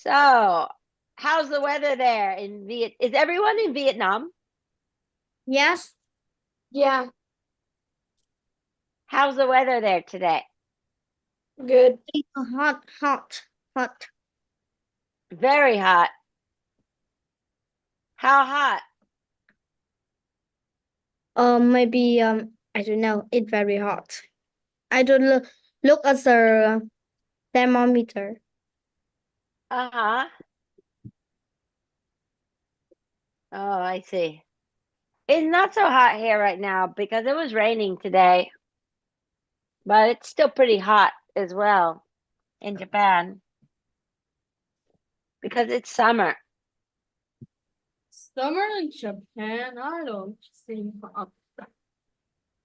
So, how's the weather there in Viet? Is everyone in Vietnam? Yes, Yeah, How's the weather there today? good. it's hot. Very hot. How hot? Maybe I don't know. It's very hot. I don't look at the thermometer. Uh-huh. Oh, I see. It's not so hot here right now because it was raining today, but it's still pretty hot as well in Japan because it's summer. Summer in Japan, I don't see hot.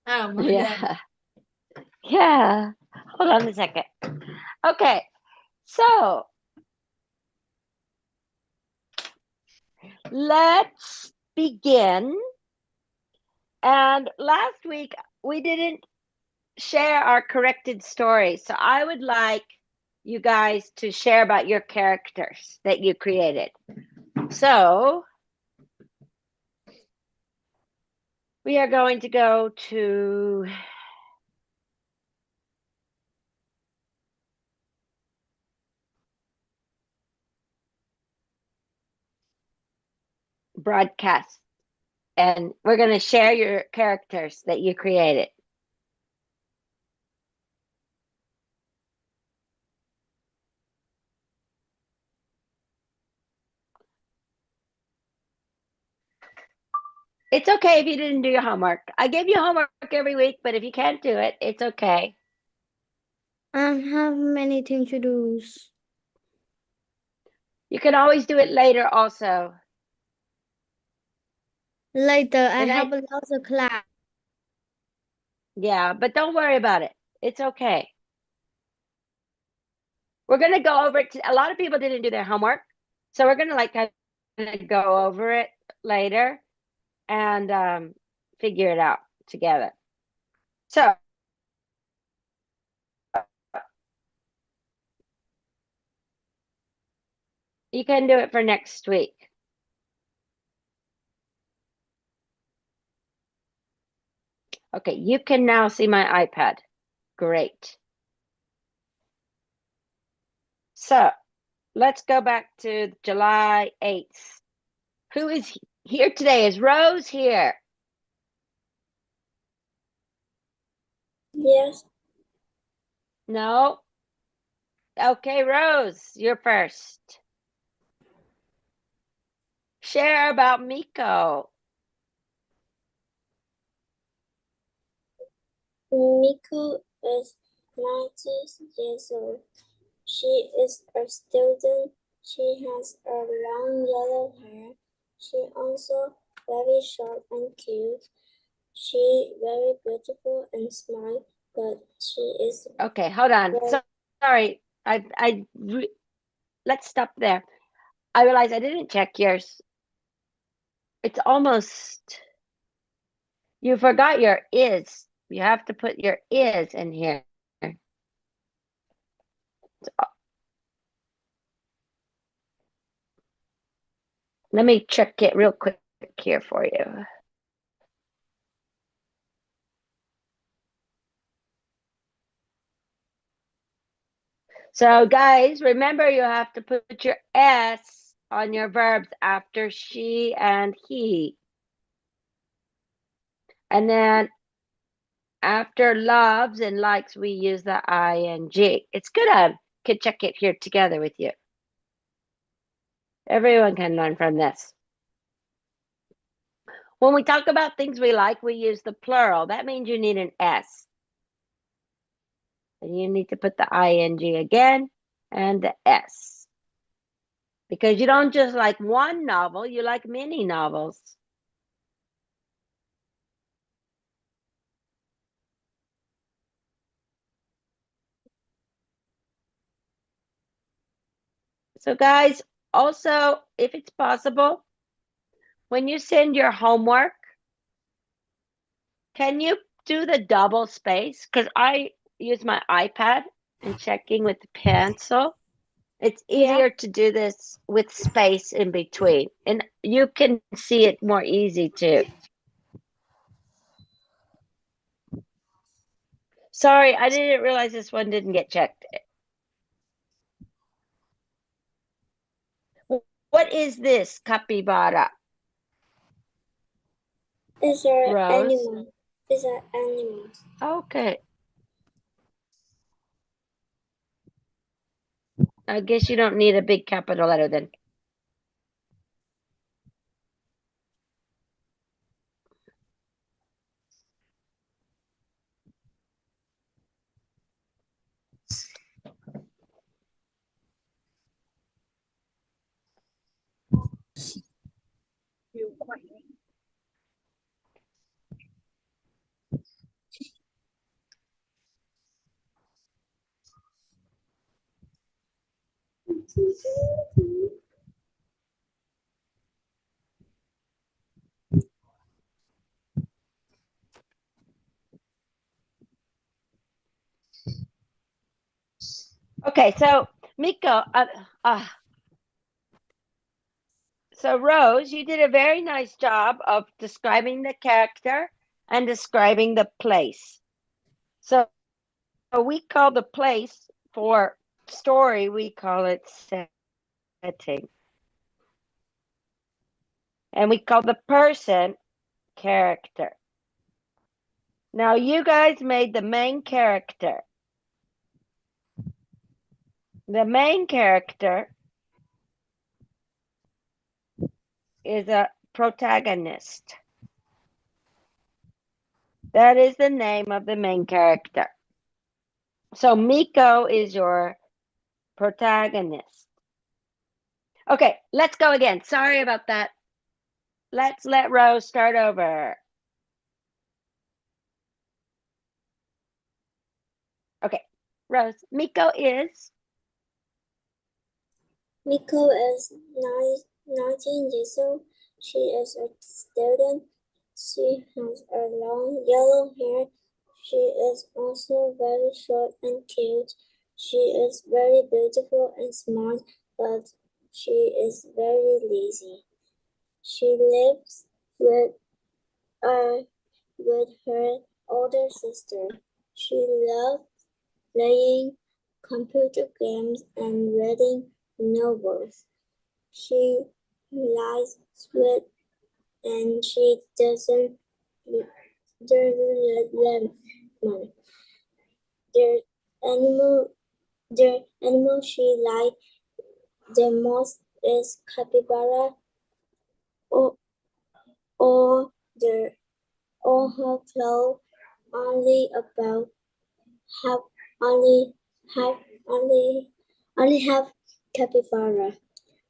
Oh my God. Yeah. Yeah. Hold on a second. Okay. So, let's begin. And last week we didn't share our corrected story. So I would like you guys to share about your characters that you created. So we are going to go to broadcast and we're going to share your characters that you created. It's okay if you didn't do your homework. I give you homework every week, but if you can't do it, it's okay. I have many things to do. You can always do it later also. Later, I And have I, a lot of class. yeah, but don't worry about it. It's okay. We're going to go over it. A lot of people didn't do their homework. So we're going to like kind of go over it later and figure it out together. So you can do it for next week. Okay, you can now see my iPad. Great. So let's go back to July 8th. Who is here today? Is Rose here? Yes. No? Okay, Rose, you're first. Share about Miko. Miko is 90 years old. She is a student. She has a long yellow hair. She also very short and cute. She very beautiful and smart, but she is Okay, hold on. very So, sorry. Let's stop there. I realize I didn't check yours. It's almost, you forgot your is. You have to put your is in here. Let me check it real quick here for you. So, guys, remember you have to put your S on your verbs after she and he. And then after loves and likes, we use the ing. It's good I could check it here together with you. Everyone can learn from this. When we talk about things we like, we use the plural. That means you need an S. And you need to put the ing again and the S. Because you don't just like one novel, you like many novels. So, guys, also, if it's possible, when you send your homework, can you do the double space? Because I use my iPad and checking with the pencil. It's Yeah. easier to do this with space in between, and you can see it more easy too. Sorry, I didn't realize this one didn't get checked. What is this capybara? It's an Rose? animal. It's an animal. Okay. I guess you don't need a big capital letter then. Okay, so Miko, so Rose, you did a very nice job of describing the character and describing the place. So we call the place for story, we call it setting. And we call the person character. Now you guys made the main character. The main character is a protagonist. That is the name of the main character. So Miko is your protagonist. Okay, let's go again. Sorry about that. Let's let Rose start over. Okay, Rose, Miko is? Miko is 19 years old. She is a student. She has a long yellow hair. She is also very short and cute. She is very beautiful and smart, but she is very lazy. She lives with her older sister. She loves playing computer games and reading novels. She likes sweet and she doesn't like lemon. The animal the animal she likes the most is capybara or, or the or her clothes only about have only have only have capybara.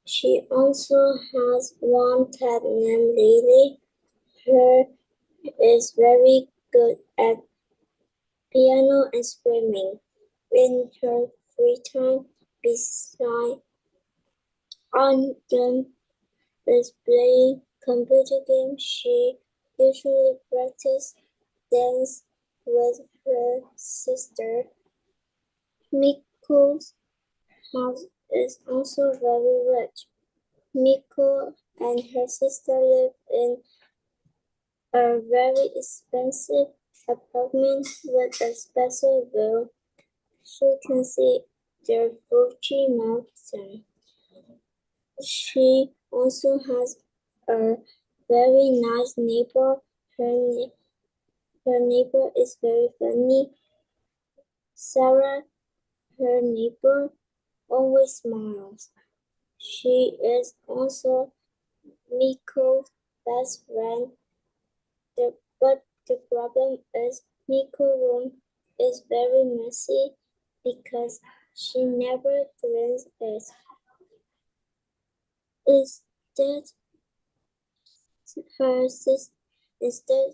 She also has one cat named Lily. Her is very good at piano and swimming. In her free time, beside on them is playing computer games, she usually practices dance with her sister. Miko's house is also very rich. Miko and her sister live in a very expensive apartment with a special view. She can see the Fuji mountain. She also has a very nice neighbor. Her neighbor is very funny. Sarah, her neighbor, always smiles. She is also Miko's best friend. But the problem is Miko's room is very messy because she never cleans it. Instead,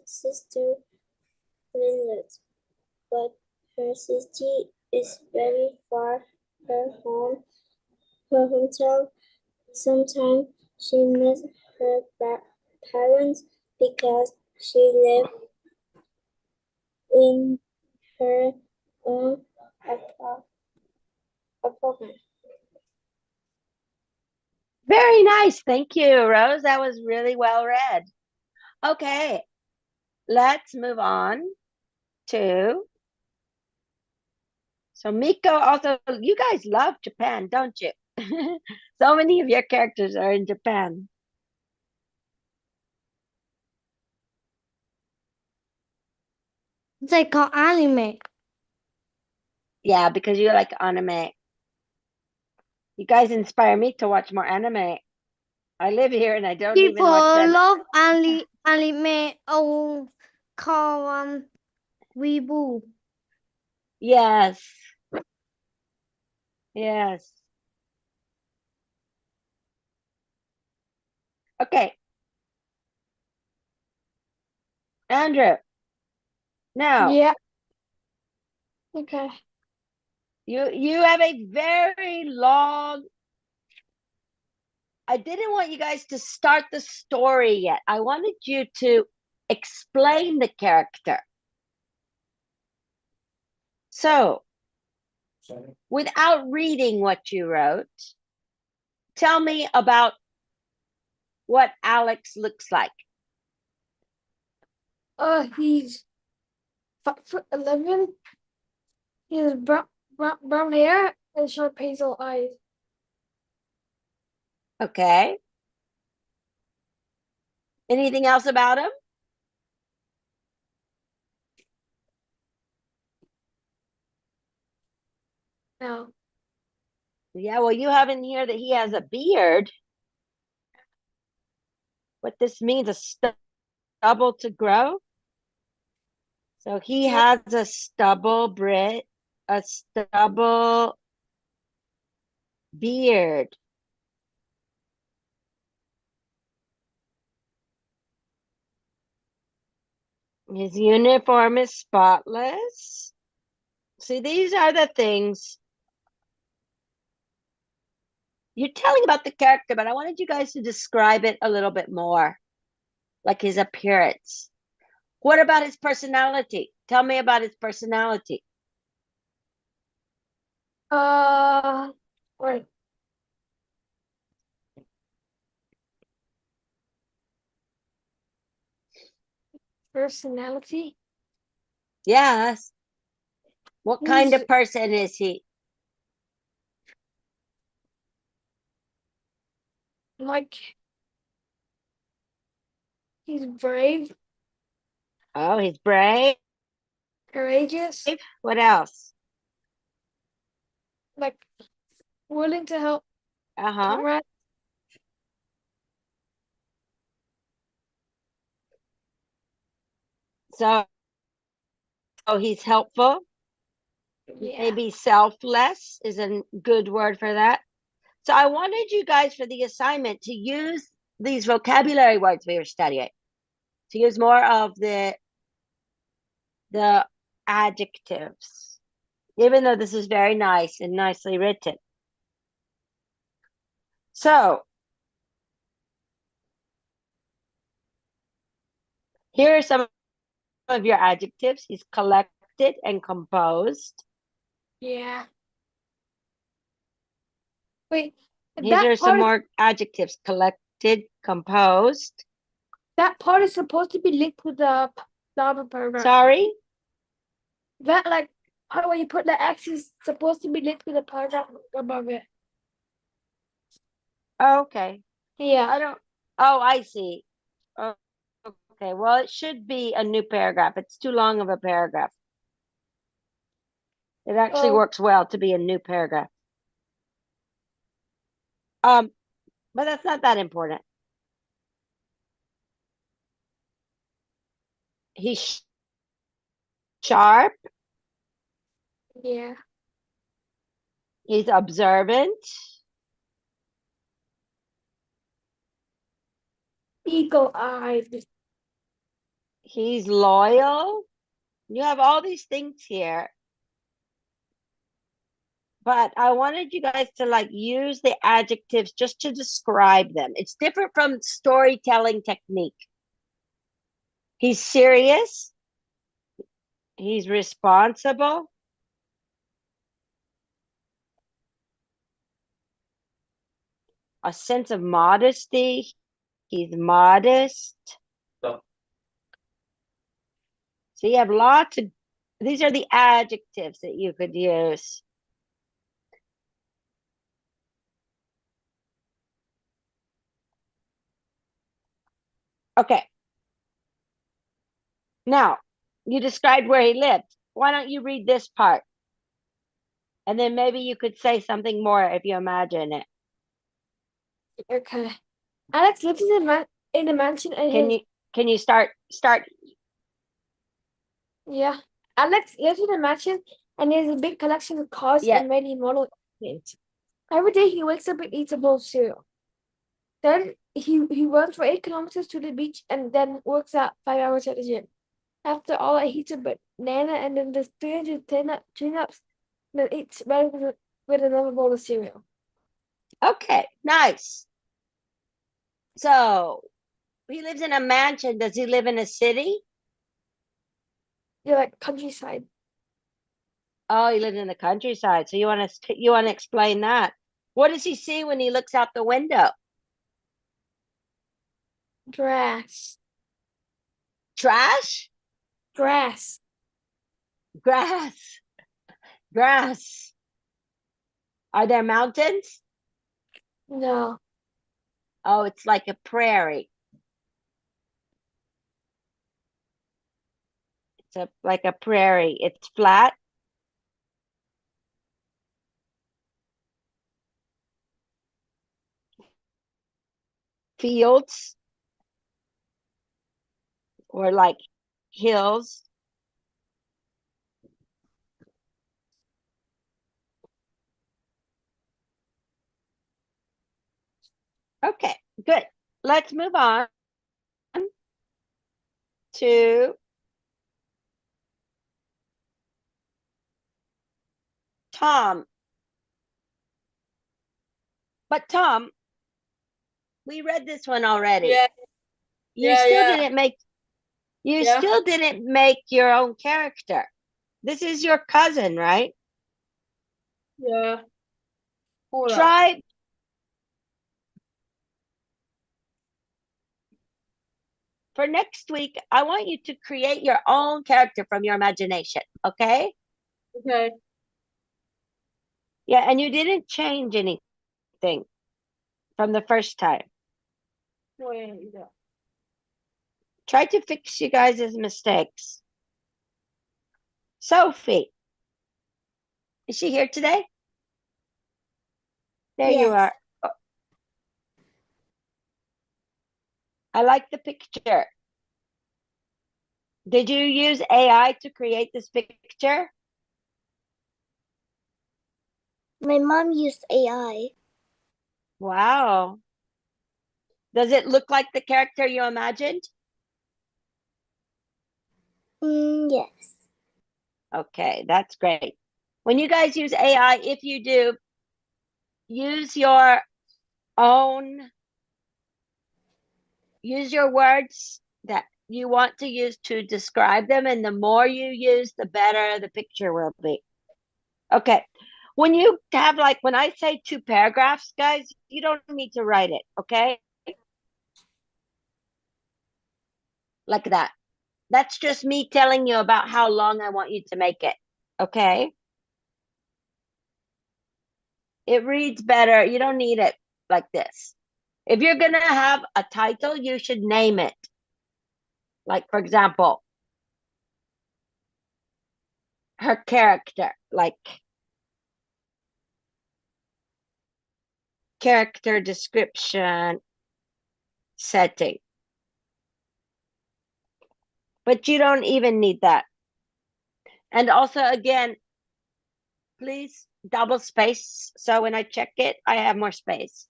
sister cleans it, but her city is very far her hometown. Sometimes she misses her parents because she lives in her own apartment. nice. Thank you, Rose. That was really well read. Okay, let's move on to. So Miko also, you guys love Japan, don't you? So many of your characters are in Japan. They call anime. Yeah, because you like anime. You guys inspire me to watch more anime. I live here and I don't even People watch them. love anime. Oh, call weeboo. Yes. Yes. Okay. Andrew. Now, Yeah. Okay. you have a very long. I didn't want you guys to start the story yet. I wanted you to explain the character. So, without reading what you wrote, tell me about what Alex looks like. He's 5'11". He has brown hair and sharp hazel eyes. Okay. Anything else about him? No. Yeah, well, you have in here that he has a beard. What this means, a stubble to grow. So he Yeah. has a stubble beard. His uniform is spotless. See, these are the things you're telling about the character, but I wanted you guys to describe it a little bit more, like his appearance. What about his personality? Tell me about his personality. Right. Personality. Yes. What kind He's of person is he? like he's brave, Oh, he's brave. courageous, What else? like willing to help Uh-huh. comrades. So he's helpful. Yeah. Maybe selfless is a good word for that. So I wanted you guys for the assignment to use these vocabulary words we were studying, to use more of the adjectives, even though this is very nice and nicely written. So here are some of your adjectives. He's collected and composed. Yeah. Wait, These are some more adjectives. Collected, composed. that part is supposed to be linked with the other paragraph. Sorry? That like part where you put the X is supposed to be linked with the paragraph above it. Okay. Yeah. I don't. Oh, I see. Oh, okay. Well, it should be a new paragraph. It's too long of a paragraph. It actually works well to be a new paragraph. But that's not that important. He's sharp. Yeah. He's observant. Eagle-eyed. He's loyal. You have all these things here. But I wanted you guys to like use the adjectives just to describe them. It's different from storytelling technique. He's serious. He's responsible. a sense of modesty. He's modest. Stop. So you have lots of, these are the adjectives that you could use. Okay. Now, you described where he lived. Why don't you read this part? And then maybe you could say something more if you imagine it. Okay. Alex lives in a mansion and Can you start yeah. Alex lives in a mansion and he has a big collection of cars Yeah. and many model airplanes. Every day he wakes up and eats a bowl of cereal. Then he runs for 8 kilometers to the beach and then works out 5 hours at the gym. After all, he eats a banana and then does 310 chin-ups, then eats bread with another bowl of cereal. Okay, nice. So he lives in a mansion. Does he live in a city? Yeah, like countryside. Oh, he lives in the countryside. So you want to explain that? What does he see when he looks out the window? Grass. Trash? Grass. Grass. Grass. Are there mountains? No. Oh, it's like a prairie. It's like a prairie. It's flat. Fields or like hills. Okay, good. Let's move on to Tom. But Tom, we read this one already. Yeah. You Yeah, still yeah. didn't make you Yeah. still didn't make your own character. This is your cousin, right? Yeah. Hold up. Try for next week. I want you to create your own character from your imagination, okay? Okay. Yeah, and you didn't change anything from the first time. Wait. Try to fix you guys' mistakes. Sophie, is she here today? There you Yes. are. Oh. I like the picture. Did you use AI to create this picture? My mom used AI. Wow. Does it look like the character you imagined? Yes. Okay, that's great. When you guys use AI, if you do, use your own, use your words that you want to use to describe them. And the more you use, the better the picture will be. Okay. When you have like, when I say 2 paragraphs, guys, you don't need to write it. Okay. Like that. That's just me telling you about how long I want you to make it. Okay. It reads better. You don't need it like this. If you're going to have a title, you should name it. Like, for example, her character, like character description setting. But you don't even need that. And also, again, please double space. So when I check it, I have more space.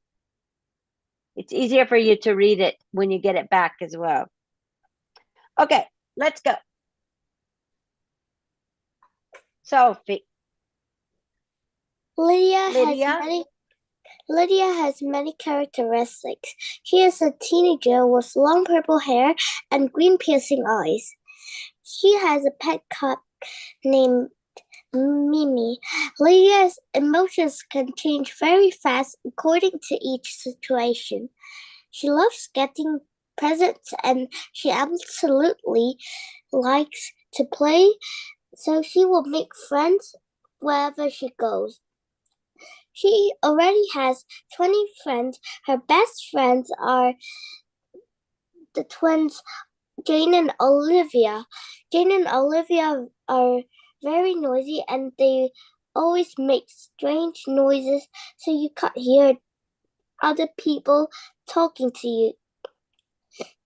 It's easier for you to read it when you get it back as well. Okay, let's go. Sophie. Lydia Lydia? has many characteristics. She is a teenager with long purple hair and green piercing eyes. She has a pet cat named Mimi. Lydia's emotions can change very fast according to each situation. She loves getting presents and she absolutely likes to play, so she will make friends wherever she goes. She already has 20 friends. Her best friends are the twins Jane and Olivia. Jane and Olivia are very noisy and they always make strange noises so you can't hear other people talking to you.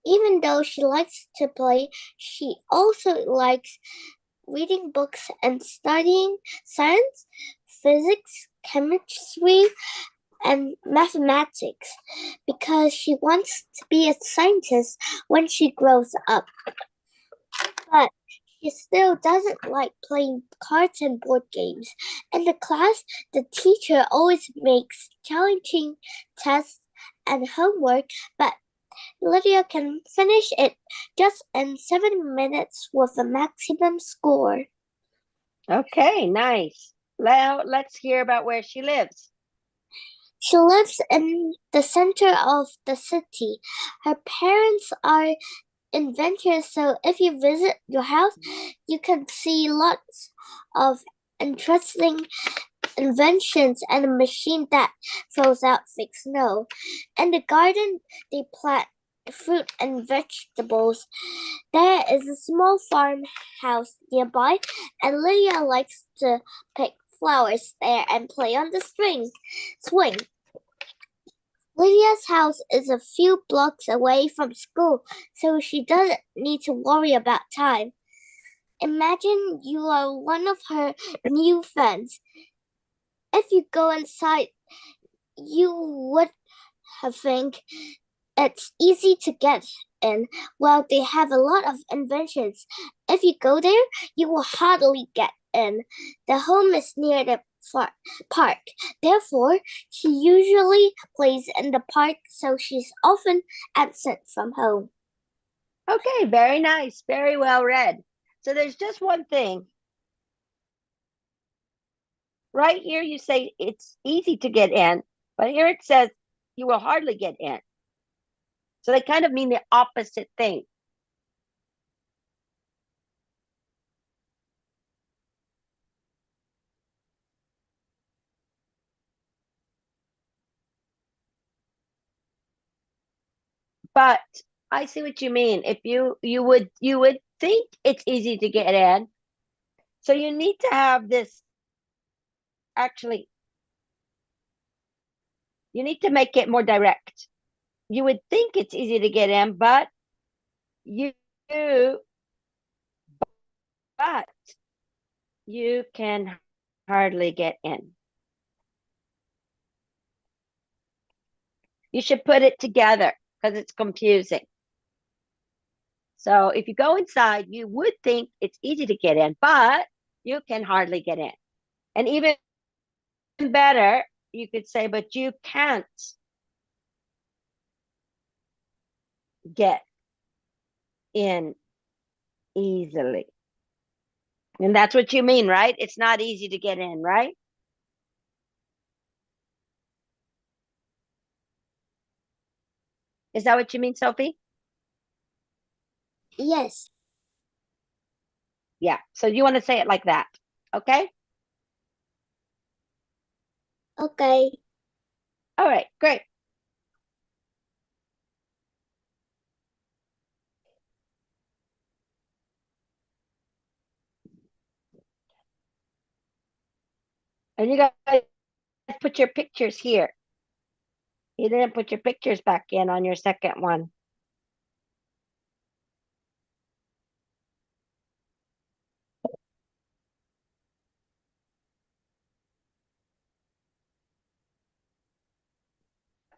Even though she likes to play, she also likes reading books and studying science, physics, chemistry, and mathematics because she wants to be a scientist when she grows up. But she still doesn't like playing cards and board games. In the class, the teacher always makes challenging tests and homework, but Lydia can finish it just in 7 minutes with a maximum score. Okay, nice. Now let's hear about where she lives. She lives in the center of the city. Her parents are inventors, so if you visit your house, you can see lots of interesting inventions and a machine that throws out fake snow. In the garden, they plant fruit and vegetables. There is a small farmhouse nearby, and Lydia likes to pick flowers there and play on the swing. Lydia's house is a few blocks away from school, so she doesn't need to worry about time. Imagine you are one of her new friends. If you go inside, you would think it's easy to get in. Well, they have a lot of inventions. If you go there, you will hardly get in. The home is near the park. Therefore, she usually plays in the park, so she's often absent from home. Okay, very nice. Very well read. So there's just one thing. Right here, you say it's easy to get in, but here it says you will hardly get in. So they kind of mean the opposite thing. But I see what you mean. If you would think it's easy to get in. So you need to have this actually, you need to make it more direct. You would think it's easy to get in, but you but you can hardly get in. You should put it together because it's confusing. So if you go inside, you would think it's easy to get in, but you can hardly get in. And even better, you could say, but you can't get in easily. And that's what you mean, right? It's not easy to get in, right? Is that what you mean, Sophie? Yes. Yeah. So you want to say it like that. Okay. Okay. All right. Great. And you guys put your pictures here. You didn't put your pictures back in on your second one.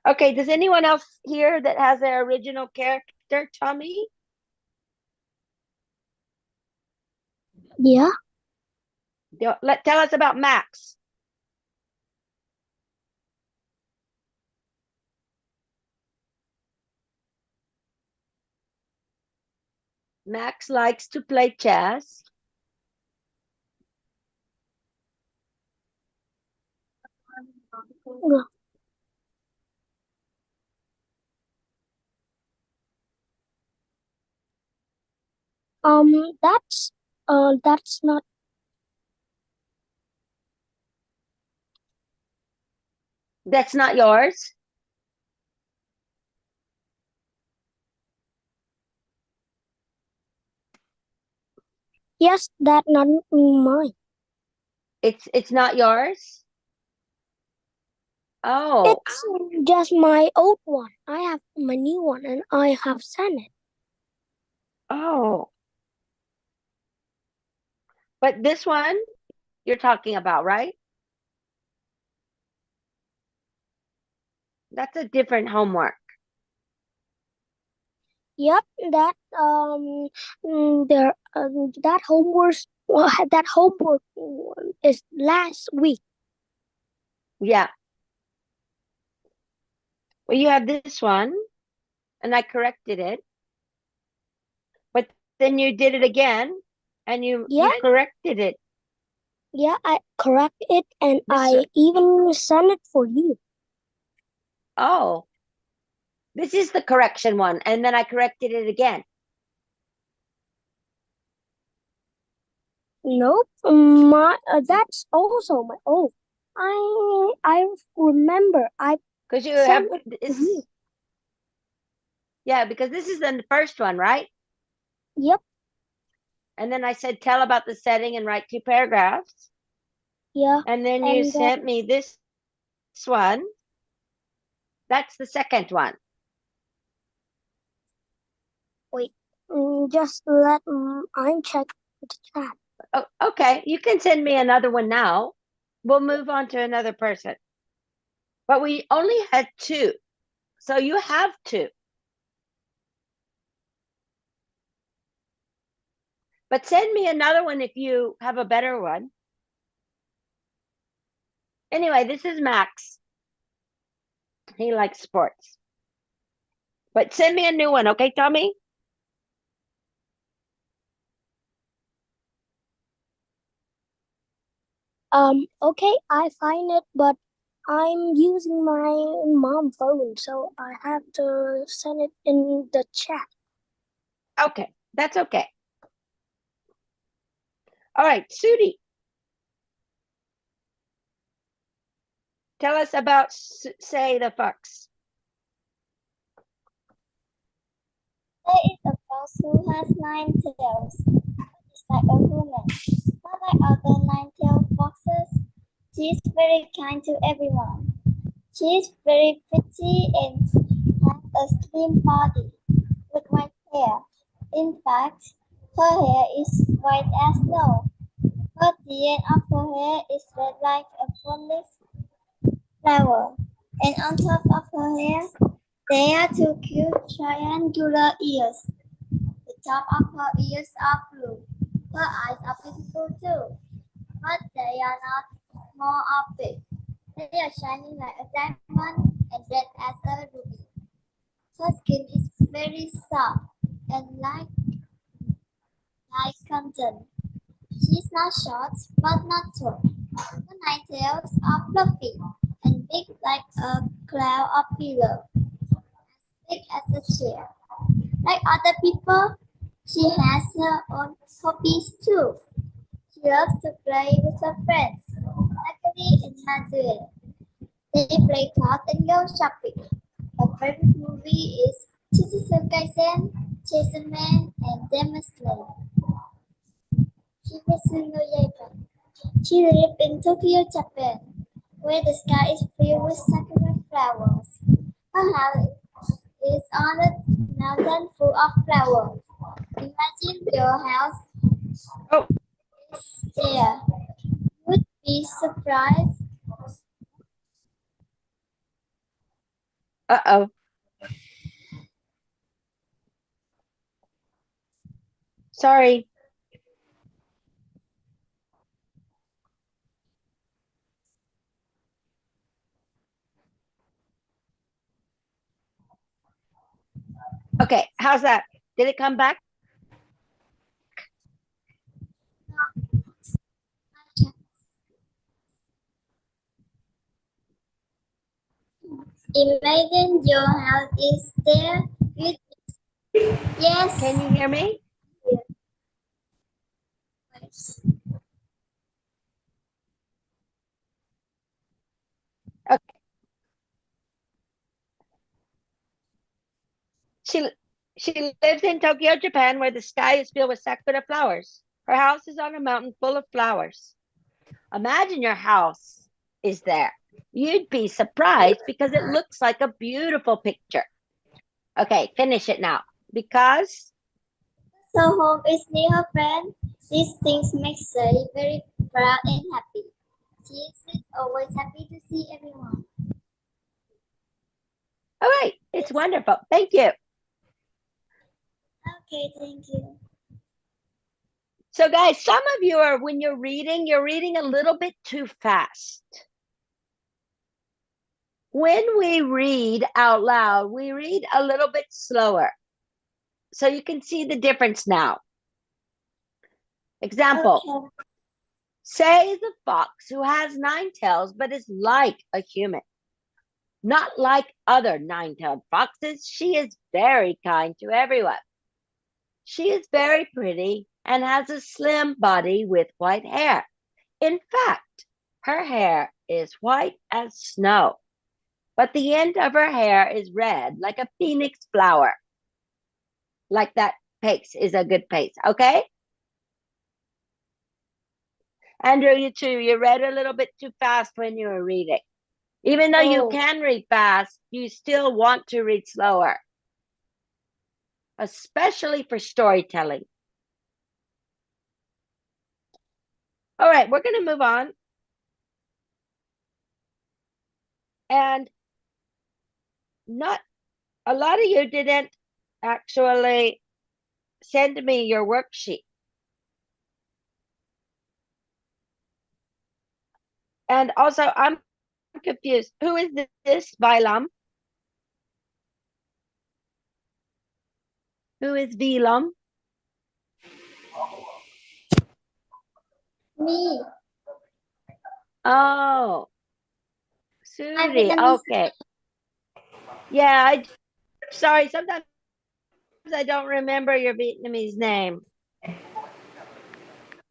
Okay, does anyone else here that has their original character, Tommy? Yeah. Tell us about Max. Max likes to play chess. That's not. That's not yours? Yes, that not mine. It's not yours? Oh, It's just my old one. I have my new one, and I have sent it. oh. But this one you're talking about, right? That's a different homework. Yep, there that homework is last week. Yeah. Well, you have this one, and I corrected it. But then you did it again, and you corrected it. Yeah, I correct it, and This I even sent it for you. Oh, this is the correction one, and then I corrected it again. Nope, that's also my old. I remember I Because you sent have it this. to you. Yeah, because this is the first one, right? Yep, And then I said, tell about the setting and write 2 paragraphs. yeah, And then you and sent me this one. That's the second one. wait, just let I check the chat. Oh, okay, you can send me another one now. We'll move on to another person. But we only had 2. So you have 2. But send me another one if you have a better one. Anyway, this is Max. He likes sports. But send me a new one, okay, Tommy? Okay, I find it, but I'm using my mom phone, so I have to send it in the chat. Okay, that's okay. All right, Sudi. Tell us about Say the Fox. There is a fox who has 9 tails. It's like a human. Not like other 9-tailed foxes. She is very kind to everyone. She is very pretty and has a slim body with white hair. In fact, her hair is white as snow. But the end of her hair is red like a fallen flower. And on top of her hair, there are 2 cute triangular ears. The top of her ears are blue. Her eyes are beautiful too, but they are not small or big. They are shining like a diamond and red as a ruby. Her skin is very soft and like cotton. She's not short, but not tall. Her 9 tails are fluffy and big like a cloud of pillow, big as a chair. Like other people, she has her own hobbies too. She loves to play with her friends, Natalie and Nazue. They play cards and go shopping. Her favorite movie is Jujutsu Kaisen, Chainsaw Man, and Demon Slayer. Kimetsu no Yaiba. She lives in Tokyo, Japan, where the sky is filled with sakura flowers. Her house is on a mountain full of flowers. Imagine your house Oh, is there. Would be surprised. uh-oh. Sorry. Okay, how's that? Did it come back? Imagine your house is there. You, yes. Can you hear me? Okay. She lives in Tokyo, Japan, where the sky is filled with sakura flowers. Her house is on a mountain full of flowers. Imagine your house is there. You'd be surprised because it looks like a beautiful picture. Okay, finish it now. Because So home is near her friend. These things make Sally very proud and happy. She is always happy to see everyone. all right, it's wonderful. Thank you. Okay, thank you. So guys, some of you are, when you're reading a little bit too fast. When we read out loud, we read a little bit slower. So you can see the difference now. Example, Okay. say the fox who has 9 tails but is like a human. Not like other 9-tailed foxes, she is very kind to everyone. She is very pretty and has a slim body with white hair. In fact, her hair is white as snow, but the end of her hair is red like a phoenix flower. Like that pace is a good pace, okay? Andrew, you too, you read a little bit too fast when you were reading. Even though you can read fast, you still want to read slower, especially for storytelling. All right, we're going to move on. And not a lot of you didn't actually send me your worksheet. And also, I'm confused. Who is this Vilam? Who is Vilam? Me. Oh, I'm Suri. Vietnamese. Okay. Yeah, sorry. Sometimes I don't remember your Vietnamese name.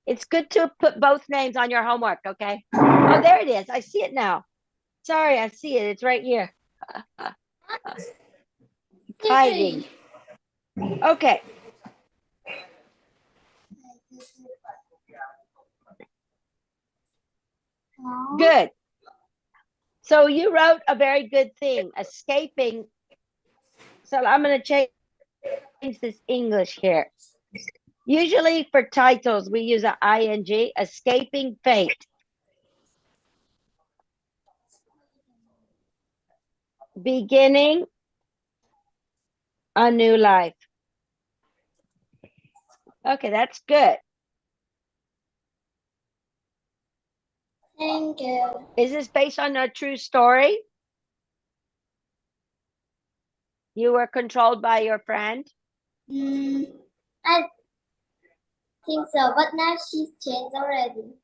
It's good to put both names on your homework, okay? Oh, there it is. I see it now. Sorry, I see it. It's right here. Hiding. Okay. Good. So you wrote a very good thing, escaping. So I'm going to change this English here. Usually for titles, we use an ing, escaping fate. Beginning a new life. Okay, that's good. Thank you. Is this based on a true story? You were controlled by your friend? I think so, but now she's changed already.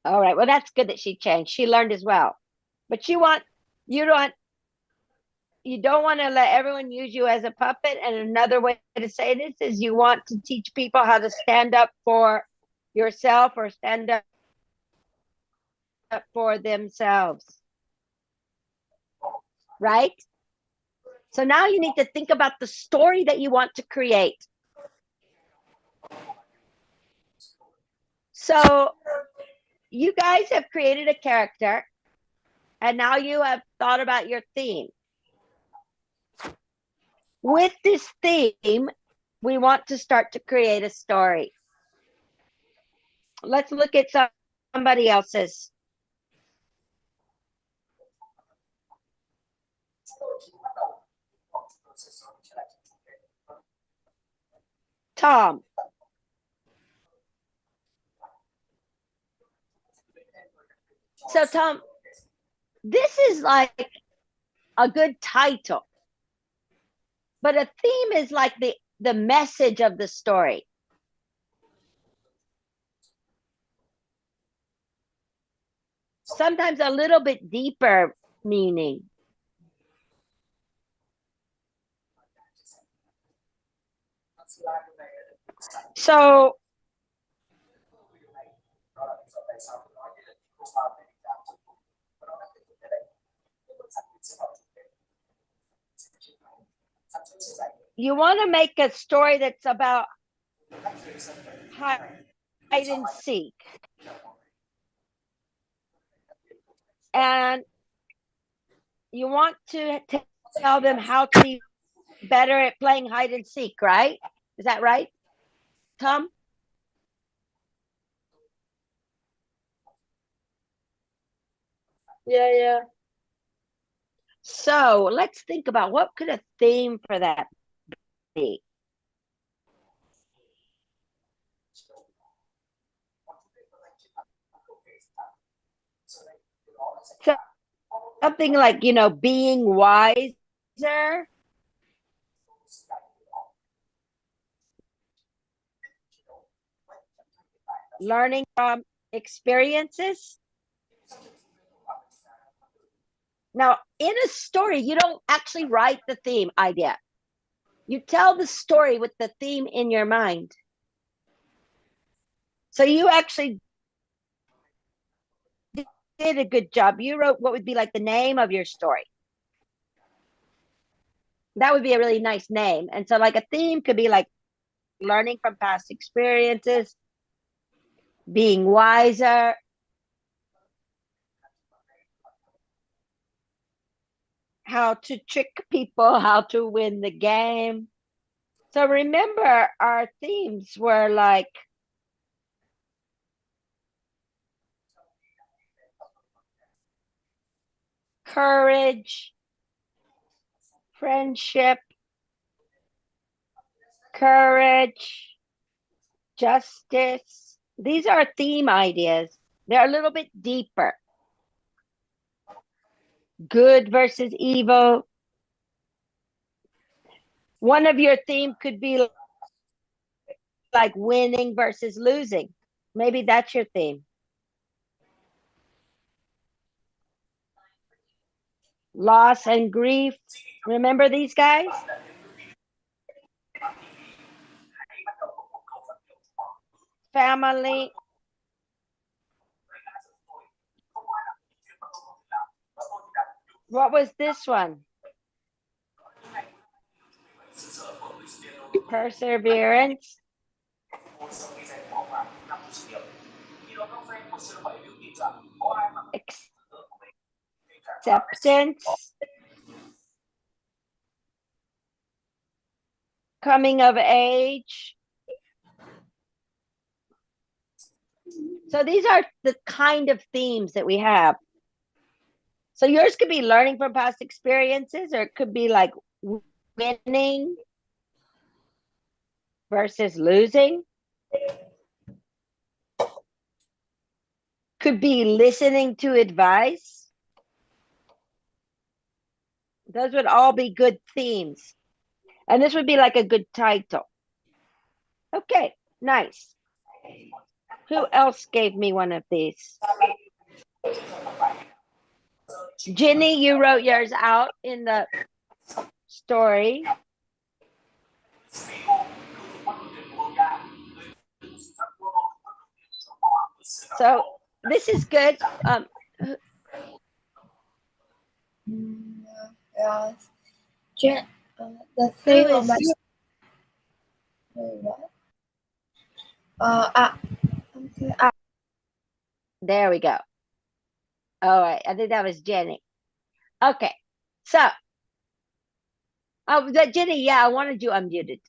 All right, well, that's good that she changed. She learned as well. But you don't want to let everyone use you as a puppet. And another way to say this is you want to teach people how to stand up for yourself or stand up for themselves. Right? So now you need to think about the story that you want to create. So you guys have created a character and now you have thought about your theme. With this theme, we want to start to create a story. Let's look at somebody else's. Tom. So Tom, this is like a good title, but a theme is like the message of the story. Sometimes a little bit deeper meaning. So you want to make a story that's about hide and seek. And you want to tell them how to be better at playing hide and seek, right? Is that right, Tom? Yeah. So let's think about what could a theme for that be? Something like, being wiser, learning from experiences. Now, in a story, you don't actually write the theme idea. You tell the story with the theme in your mind. So you actually did a good job. You wrote what would be like the name of your story. That would be a really nice name. And so like a theme could be like learning from past experiences, being wiser, how to trick people, how to win the game. So remember, our themes were like courage, friendship, courage, justice. These are theme ideas. They're a little bit deeper. Good versus evil. One of your theme could be like winning versus losing. Maybe that's your theme. Loss and grief. Remember these guys? Family. What was this one? Perseverance. Acceptance. Coming of age. So these are the kind of themes that we have. So yours could be learning from past experiences, or it could be like winning versus losing. Could be listening to advice. Those would all be good themes. And this would be like a good title. Okay, nice. Who else gave me one of these? Ginny, you wrote yours out in the story. So this is good. Yeah. The Who theme of my is? what? Okay. There we go. All right, I think that was Jenny. Okay, so oh, that Jenny, yeah, I wanted you unmuted.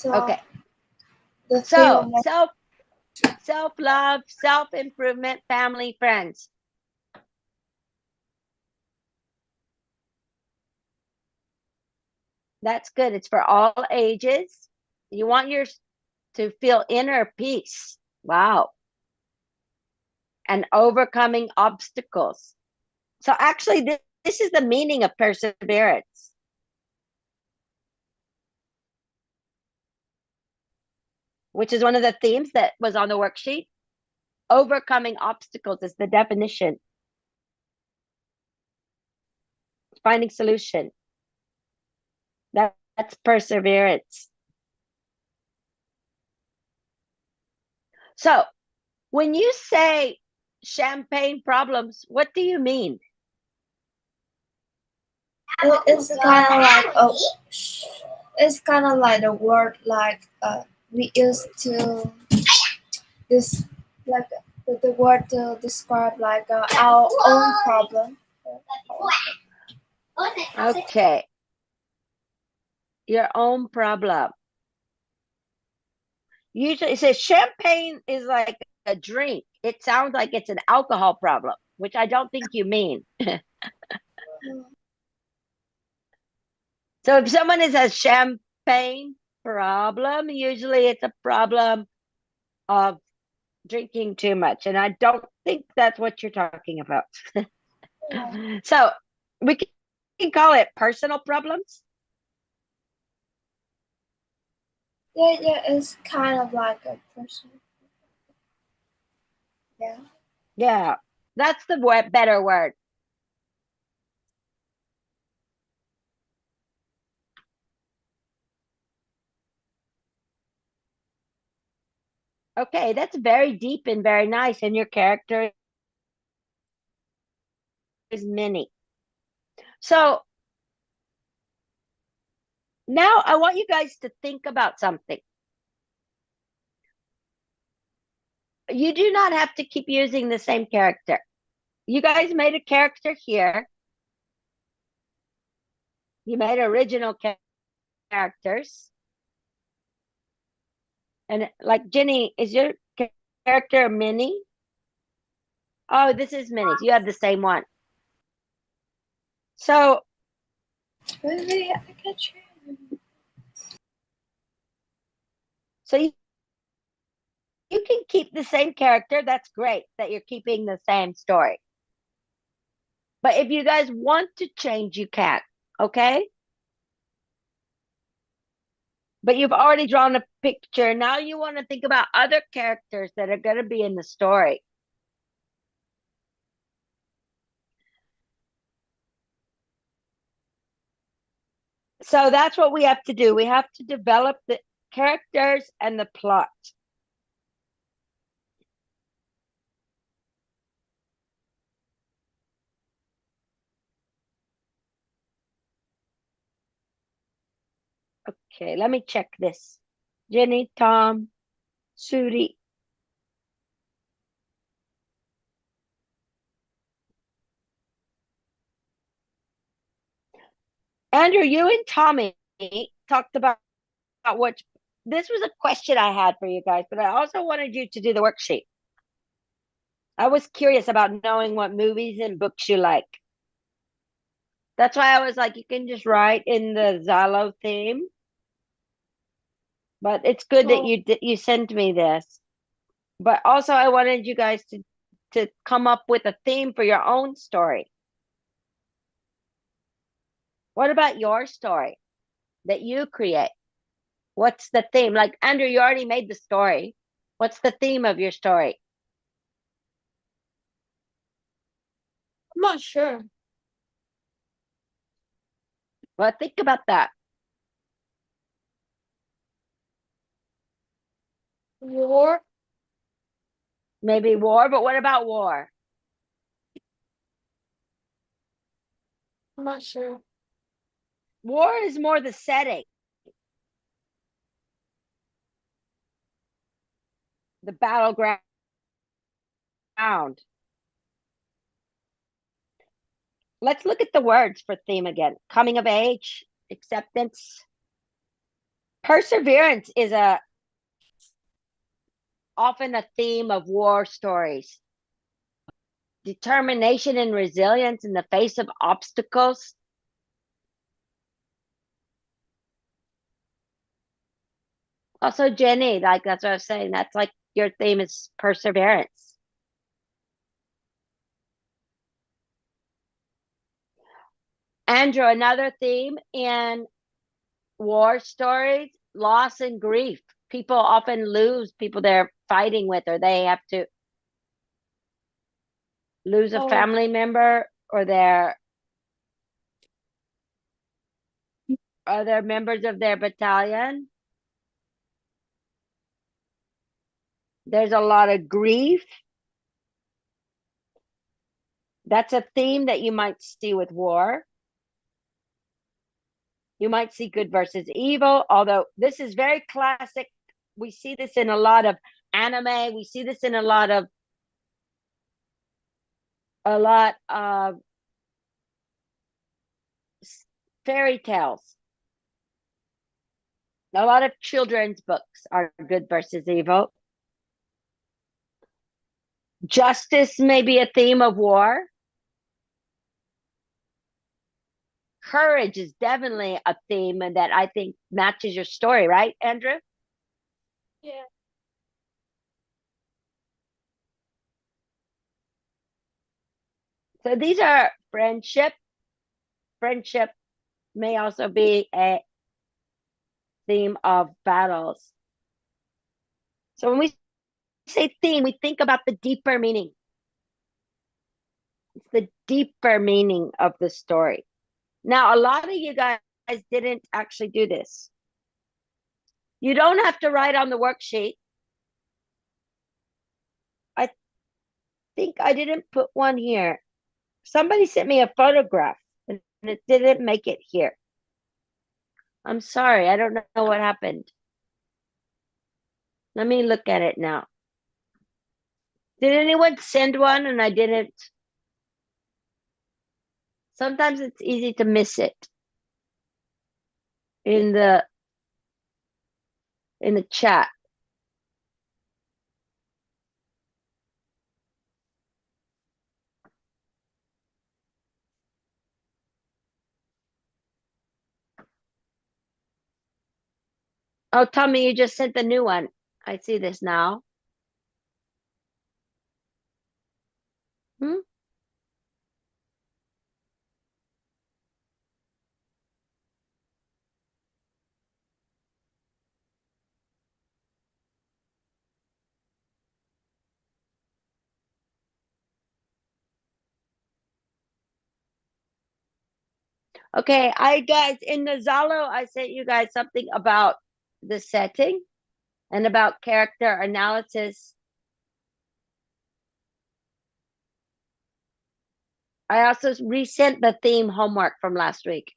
Okay, The theme so of my self-love, self-improvement, family, friends. That's good. It's for all ages. You want yours to feel inner peace. Wow. And overcoming obstacles. So actually, this is the meaning of perseverance. Which is one of the themes that was on the worksheet. Overcoming obstacles is the definition. finding solution. That's perseverance. So when you say champagne problems, what do you mean? It's kind of like it's kind of like the word like we used to this like the word to describe like our own problem. Okay. Your own problem. Usually it says champagne is like a drink. It sounds like it's an alcohol problem, which I don't think you mean. So if someone has a champagne problem, usually it's a problem of drinking too much. And I don't think that's what you're talking about. So we can call it personal problems. Yeah, it's kind of like a person. Yeah. Yeah, that's the better word. Okay, that's very deep and very nice. And your character is Minnie. So now I want you guys to think about something. You do not have to keep using the same character. You guys made a character here. You made original characters. And like Jenny, is your character Minnie? Oh, this is Minnie. You have the same one. So Really, I get you. so you can keep the same character. That's great that you're keeping the same story. But if you guys want to change, you can. Okay? But you've already drawn a picture. Now you want to think about other characters that are going to be in the story. So that's what we have to do. We have to develop the characters and the plot. Okay, let me check this. Jenny, Tom, Suri. Andrew, you and Tommy talked about what this was a question I had for you guys, but I also wanted you to do the worksheet. I was curious about knowing what movies and books you like. That's why I was like, you can just write in the Zalo theme. But it's good that you sent me this. But also I wanted you guys to come up with a theme for your own story. What about your story that you create? What's the theme? Like Andrew, you already made the story. What's the theme of your story? I'm not sure. Well, think about that. War. Maybe war, but what about war? I'm not sure. War is more the setting, the battleground. Let's look at the words for theme again. Coming of age, acceptance. Perseverance is often a theme of war stories. Determination and resilience in the face of obstacles. Also, Jenny, like that's what I was saying. That's like your theme is perseverance. Andrew, another theme in war stories, loss and grief. People often lose people they're fighting with, or they have to lose a family member, or other members of their battalion. There's a lot of grief. That's a theme that you might see with war. You might see good versus evil, although this is very classic. We see this in a lot of anime. We see this in a lot of fairy tales. A lot of children's books are good versus evil. Justice may be a theme of war. Courage is definitely a theme and that I think matches your story, right, Andrew? Yeah. So these are friendship. Friendship may also be a theme of battles. So when we say theme, we think about the deeper meaning. It's the deeper meaning of the story. Now, a lot of you guys didn't actually do this. You don't have to write on the worksheet. I think I didn't put one here. Somebody sent me a photograph and it didn't make it here. I'm sorry. I don't know what happened. Let me look at it now. Did anyone send one and I didn't? Sometimes it's easy to miss it in the chat. Oh, Tommy, you just sent the new one. I see this now. Hmm? Okay, guys, in the Zalo, I sent you guys something about the setting and about character analysis. I also resent the theme homework from last week.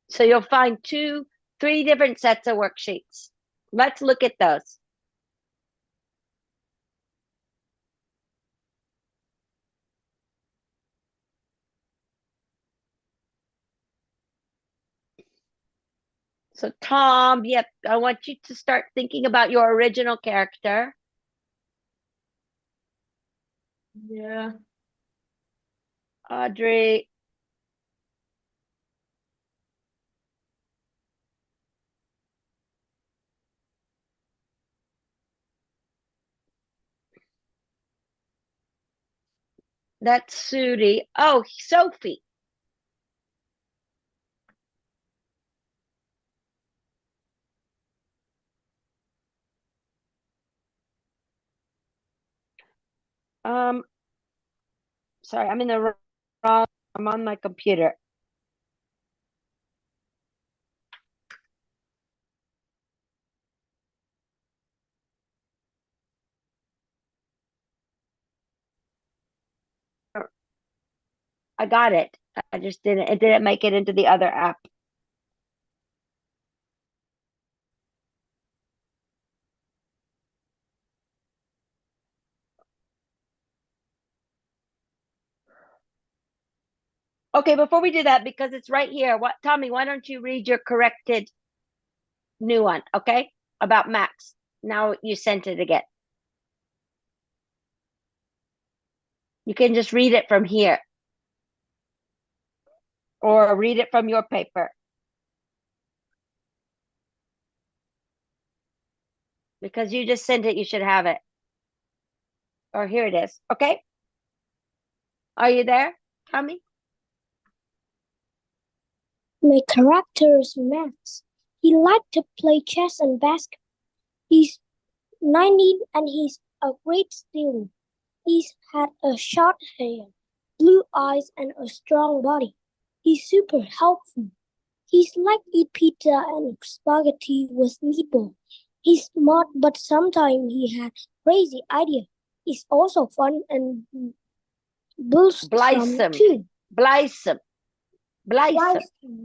So you'll find 3 different sets of worksheets. Let's look at those. So Tom, yep, I want you to start thinking about your original character. Yeah. Audrey. That's Sudi. Oh, Sophie. Sorry, I'm in the wrong, I'm on my computer. I got it. I just it didn't make it into the other app. Okay, before we do that, because it's right here, Tommy, why don't you read your corrected new one, okay? About Max. Now you sent it again. You can just read it from here. Or read it from your paper. Because you just sent it, you should have it. Or here it is, okay? Are you there, Tommy? My character is Max. He liked to play chess and basketball. He's 19 and he's a great student. He's had a short hair, blue eyes, and a strong body. He's super helpful. He's like eat pizza and spaghetti with meatball. He's smart, but sometimes he has crazy idea. He's also fun and builds Blithesome. too. Blithesome. Blithesome.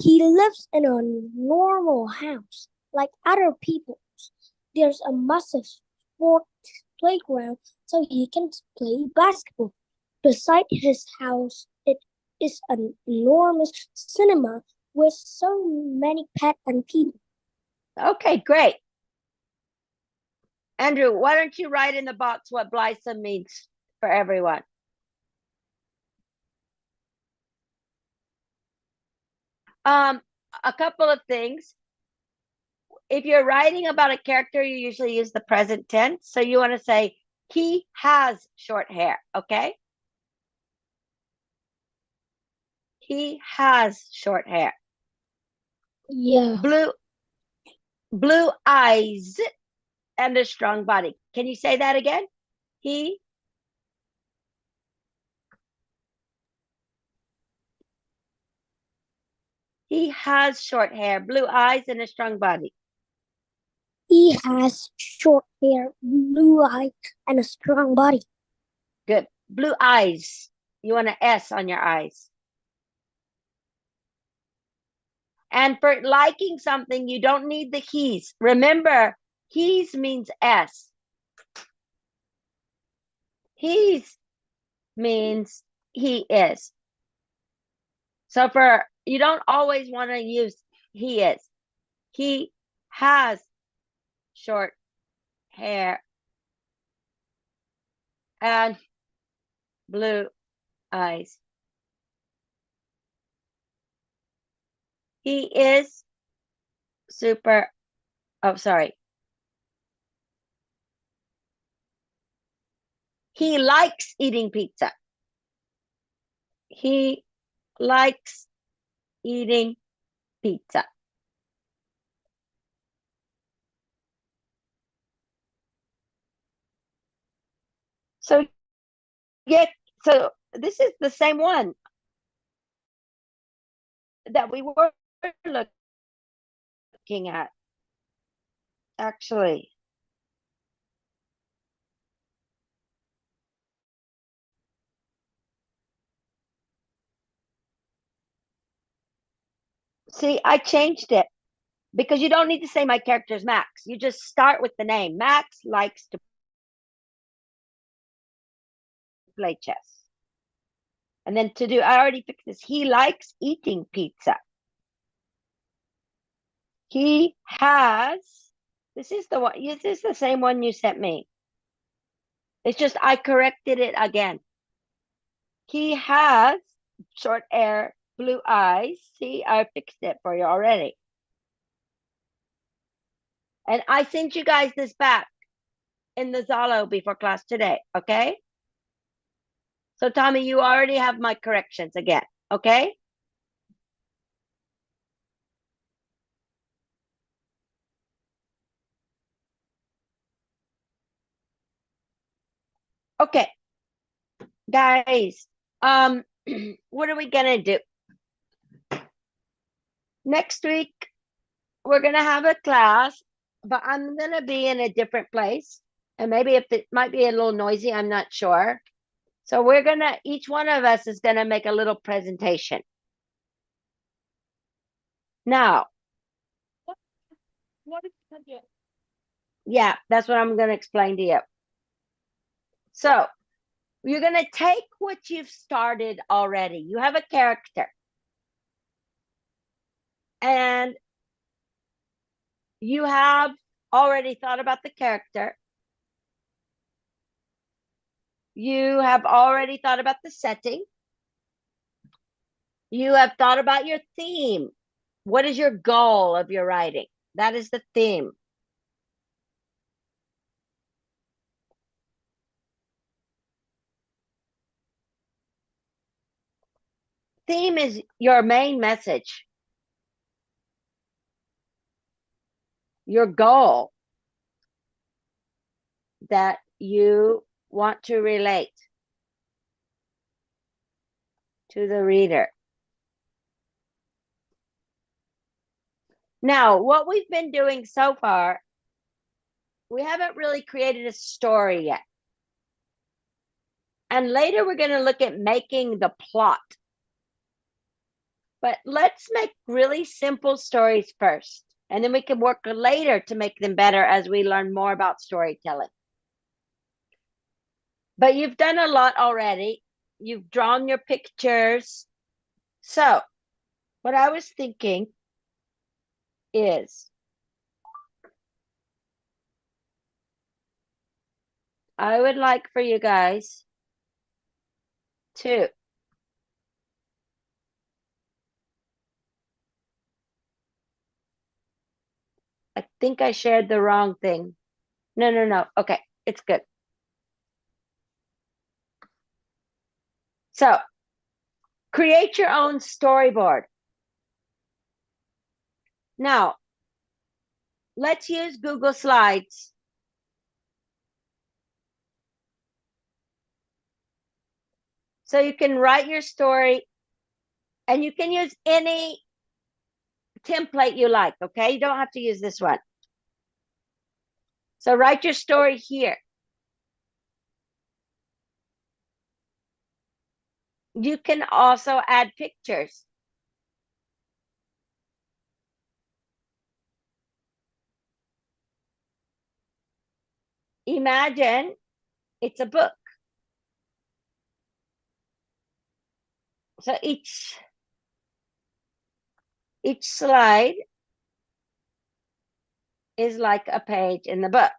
He lives in a normal house like other people. There's a massive sport playground so he can play basketball. Beside his house, it is an enormous cinema with so many pets and people. Okay, great. Andrew, why don't you write in the box what blithesome means for everyone? A couple of things. If you're writing about a character, you usually use the present tense. So you want to say, he has short hair, okay? He has short hair. Yeah. Blue eyes and a strong body. Can you say that again? He has short hair, blue eyes, and a strong body. He has short hair, blue eyes, and a strong body. Good. Blue eyes. You want an S on your eyes. And for liking something, you don't need the he's. Remember, he's means S. He's means he is. So for you don't always want to use he is. He has short hair and blue eyes. He is super, oh, sorry. He likes eating pizza. He likes eating pizza. So, yeah, so this is the same one that we were looking at, actually. See, I changed it because you don't need to say my character's Max. You just start with the name. Max likes to play chess. And then to do, I already fixed this. He likes eating pizza. He has, this is the one, this is the same one you sent me. It's just I corrected it again. He has short hair, blue eyes. See, I fixed it for you already. And I sent you guys this back in the Zalo before class today, okay? So Tommy, you already have my corrections again, okay? Okay, guys, what are we gonna do? Next week, we're gonna have a class, but I'm gonna be in a different place. And maybe if it might be a little noisy, I'm not sure. So we're gonna, each one of us is gonna make a little presentation. Now, What is that? yeah, that's what I'm gonna explain to you. So you're gonna take what you've started already. You have a character. And you have already thought about the character. You have already thought about the setting. You have thought about your theme. What is your goal of your writing? That is the theme. Theme is your main message. Your goal that you want to relate. to the reader. Now, what we've been doing so far, we haven't really created a story yet. And later we're going to look at making the plot. But let's make really simple stories first. And then we can work later to make them better as we learn more about storytelling. But you've done a lot already. You've drawn your pictures. So what I was thinking is I would like for you guys to I think I shared the wrong thing. No. Okay, it's good. So create your own storyboard. Now, let's use Google Slides. So you can write your story and you can use any template you like, okay? You don't have to use this one. So write your story here. You can also add pictures. Imagine it's a book. So each slide is like a page in the book.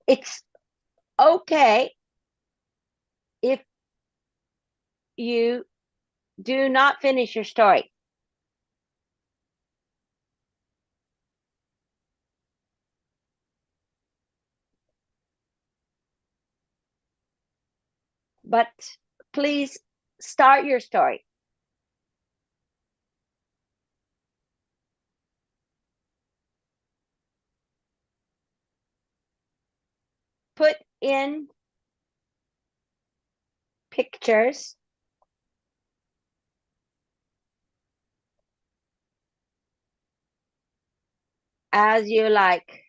It's okay if you do not finish your story. But please start your story. Put in pictures as you like.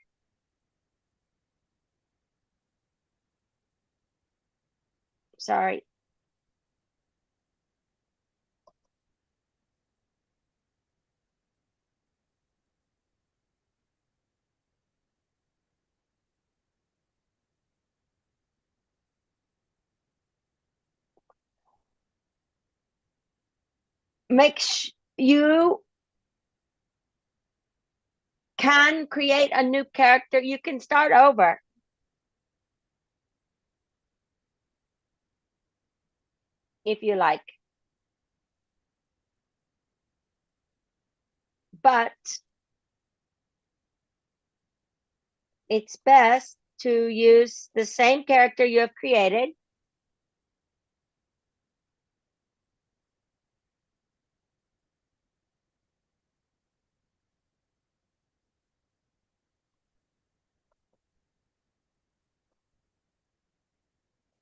Sorry. You can create a new character. You can start over. If you like. But it's best to use the same character you have created.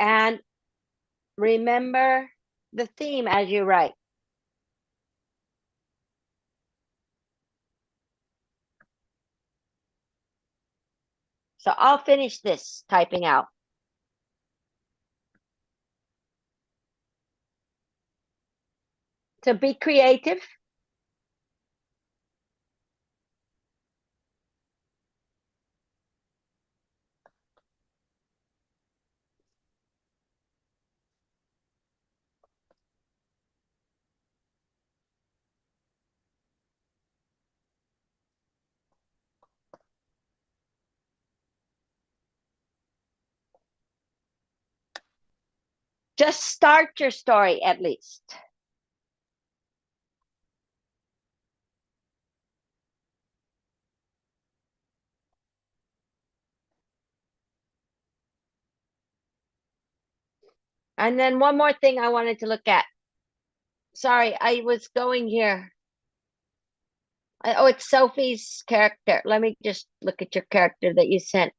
And remember the theme as you write. So I'll finish this typing out. To be creative. Just start your story at least. And then one more thing I wanted to look at. Sorry, I was going here. Oh, it's Sophie's character. Let me just look at your character that you sent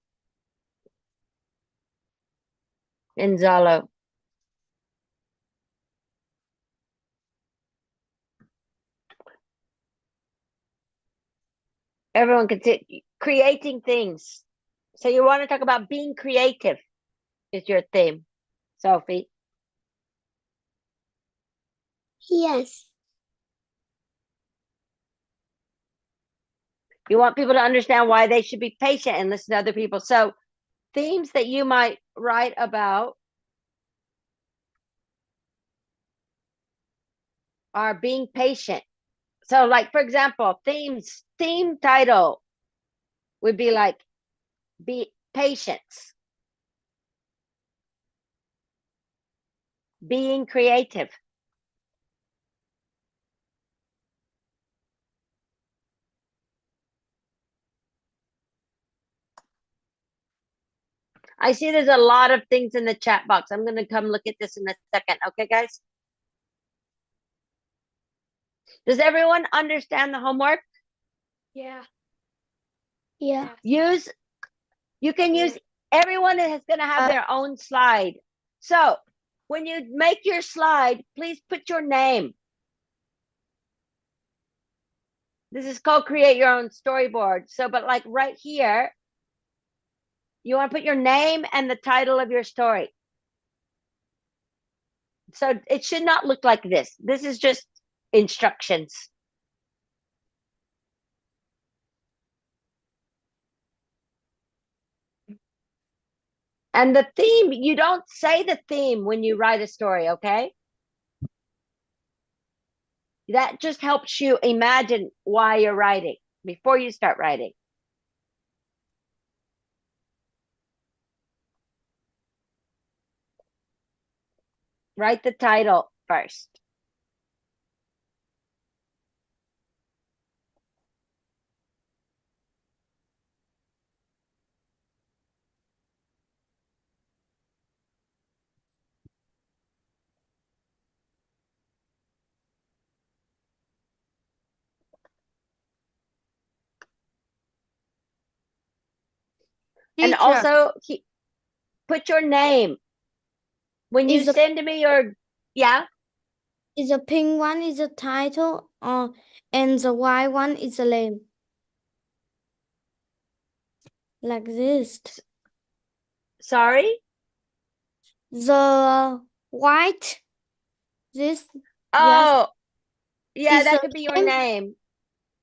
in Zalo. Everyone can see creating things. So you want to talk about being creative is your theme, Sophie. Yes. You want people to understand why they should be patient and listen to other people. So themes that you might write about are being patient. So like, for example, theme title would be like, be patience, being creative. I see there's a lot of things in the chat box. I'm going to come look at this in a second. Okay, guys? Does everyone understand the homework? Yeah. Yeah. You can use, everyone is going to have their own slide. So when you make your slide, please put your name. This is called create your own storyboard. So, but like right here, you want to put your name and the title of your story. So it should not look like this. This is just instructions. And the theme, you don't say the theme when you write a story, okay? That just helps you imagine why you're writing before you start writing. Write the title first. And Teacher, also put your name. When you is the send me your, yeah, is the pink one is the title, and the white one is the name. Like this. sorry. The white, this, yes, Oh, yeah, is that the could be your name. name.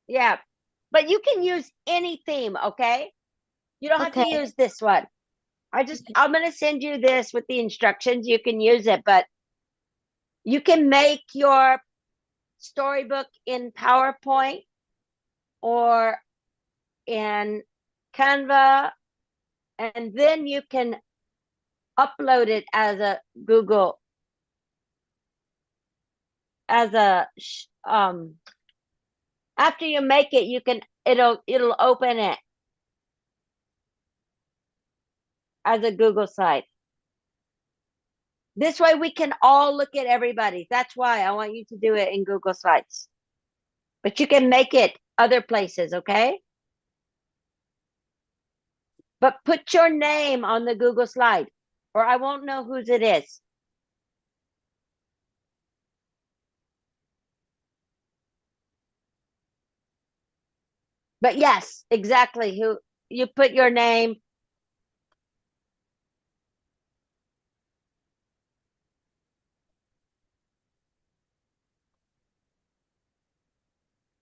Yeah, but you can use any theme, okay? You don't have to Okay. use this one. I'm going to send you this with the instructions. You can use it, but you can make your storybook in PowerPoint or in Canva, and then you can upload it as a Google, as a, after you make it, you can, it'll open it as a Google site. This way we can all look at everybody. That's why I want you to do it in Google Sites. But you can make it other places, okay? But put your name on the Google slide or I won't know whose it is. But yes, exactly. Who you put your name.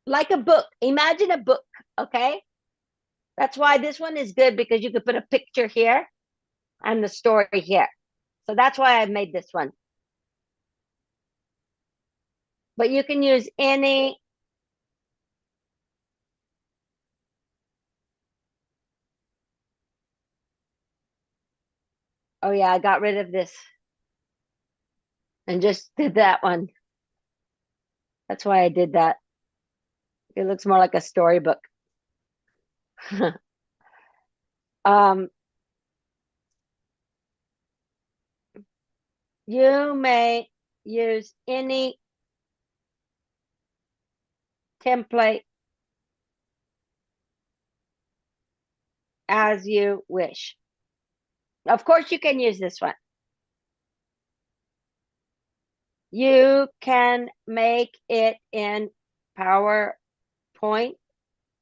Like a book. Imagine a book, okay? That's why this one is good because you could put a picture here and the story here. So that's why I made this one. But you can use any. Oh yeah, I got rid of this and just did that one. That's why I did that. It looks more like a storybook. um, you may use any template as you wish. Of course, you can use this one. You can make it in PowerPoint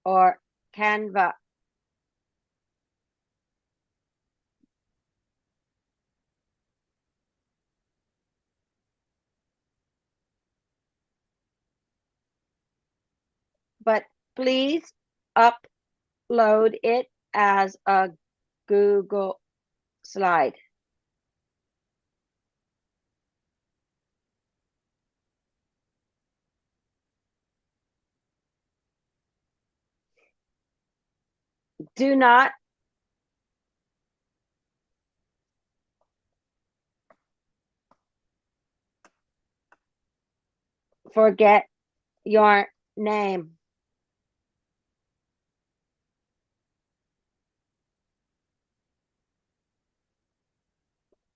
or Canva. But please upload it as a Google slide. Do not forget your name.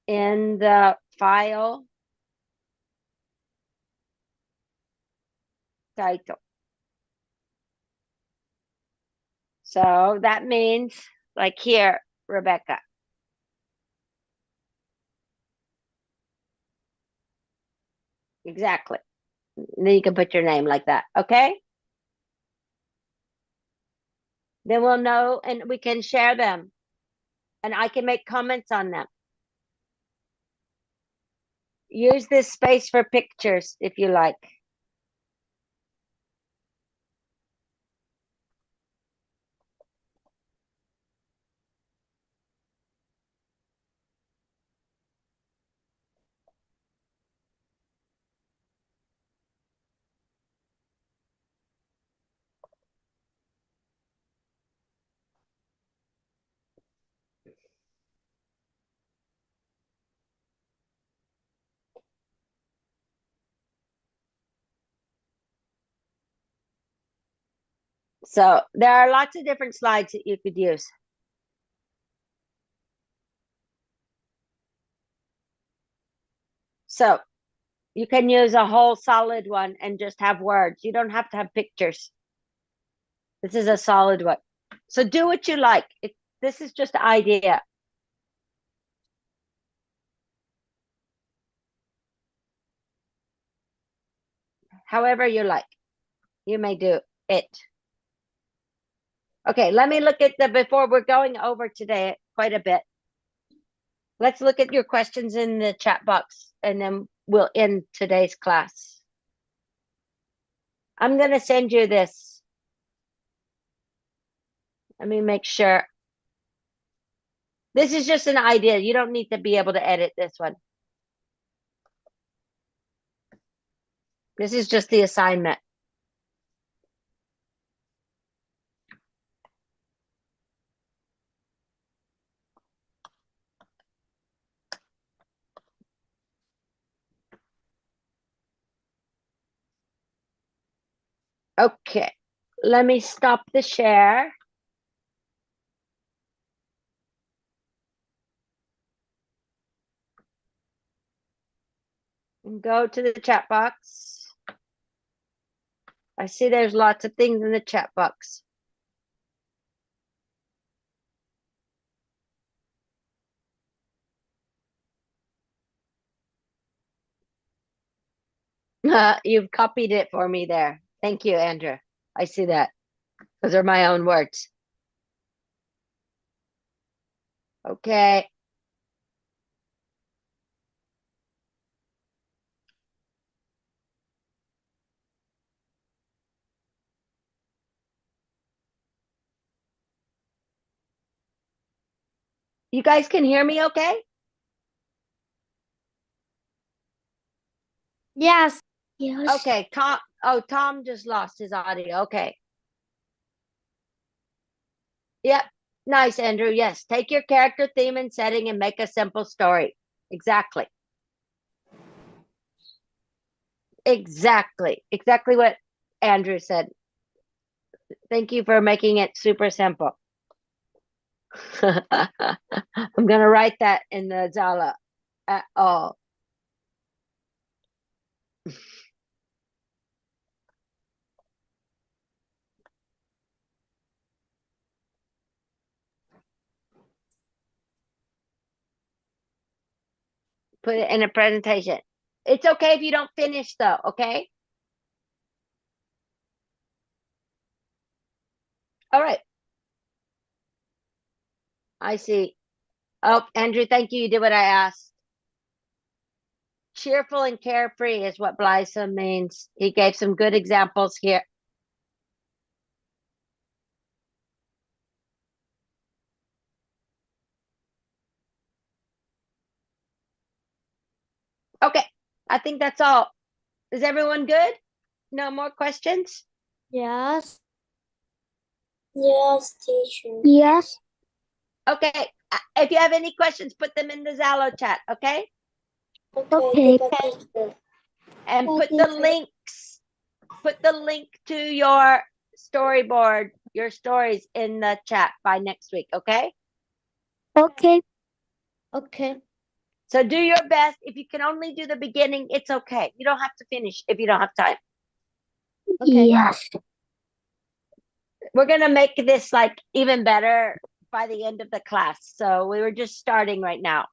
In the file title. So that means, like here, Rebecca. Exactly. Then you can put your name like that, okay? Then we'll know and we can share them. And I can make comments on them. Use this space for pictures if you like. So there are lots of different slides that you could use. So you can use a whole solid one and just have words. You don't have to have pictures. This is a solid one. So do what you like. This is just an idea. However you like, you may do it. Okay, let me look at before we're going over today quite a bit. Let's look at your questions in the chat box and then we'll end today's class. I'm going to send you this. Let me make sure. This is just an idea. You don't need to be able to edit this one. This is just the assignment. Okay, let me stop the share. And go to the chat box. I see there's lots of things in the chat box. You've copied it for me there. Thank you, Andrea. I see that. Those are my own words. Okay. You guys can hear me okay? Yes. Yes. Okay, Tom just lost his audio. Okay. Yep. Nice, Andrew. Yes. Take your character theme and setting and make a simple story. Exactly. Exactly. Exactly what Andrew said. Thank you for making it super simple. I'm going to write that in the Zala at all. Put it in a presentation. It's okay if you don't finish though, okay? All right. I see. Oh, Andrew, thank you. You did what I asked. Cheerful and carefree is what blithesome means. He gave some good examples here. Okay, I think that's all. Is everyone good? No more questions? Yes. Yes, teacher. Yes. Okay, if you have any questions, put them in the Zalo chat, okay? Okay, goodbye, teacher. And Bye, put the teacher. link to your storyboard, your stories in the chat by next week, okay? Okay. Okay. So do your best. If you can only do the beginning, it's okay. You don't have to finish if you don't have time. Okay. Yes. We're gonna make this like even better by the end of the class. So we were just starting right now.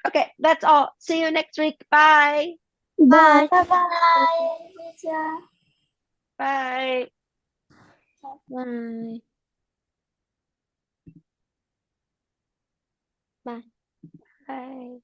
Okay, that's all. See you next week. Bye. Bye. Bye-bye, teacher. Bye. Bye. Bye. Bye.